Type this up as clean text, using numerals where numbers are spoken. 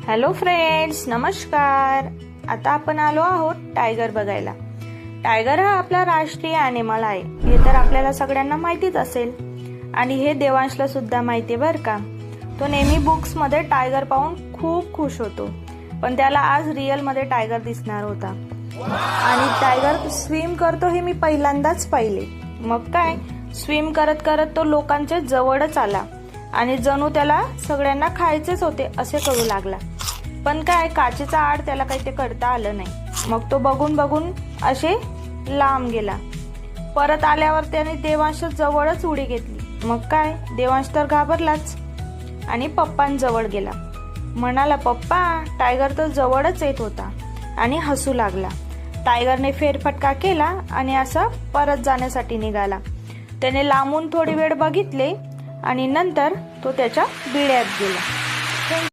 Hello friends, नमस्कार. आता आपण आलो आहोत टायगर बघायला. टायगर हा आपला राष्ट्रीय ॲनिमल आहे, हे तर आपल्याला सगळ्यांना माहितीच असेल. आणि हे देवांशला सुद्धा माहिती आहे बरं का. तो नेहमी बुक्स मध्ये टायगर पाहून खूप खुश होतो, पण त्याला आज रिअल मध्ये टायगर दिसणार होता. आणि टायगर स्विम करतो हे मी पहिल्यांदाच पाहिले. मग काय, स्विम करत करत तो लोकांच्या जवळच आला आणि जणू त्याला सगळ्यांना खायचेच होते असे करू लागला. पण काय, काचेचा आड त्याला काही ते करता आलं नाही. मग तो बघून बघून असे लांब गेला. परत आल्यावर त्याने देवांश जवळच उडी घेतली. मग काय, देवांश तर घाबरलाच आणि पप्पांजवळ गेला. म्हणाला, पप्पा, टायगर तर जवळच येत होता, आणि हसू लागला. टायगरने फेरफटका केला आणि असा परत जाण्यासाठी निघाला. त्याने लांबून थोडी वेळ बघितले आणि नंतर तो त्याच्या बिळ्यात गेला.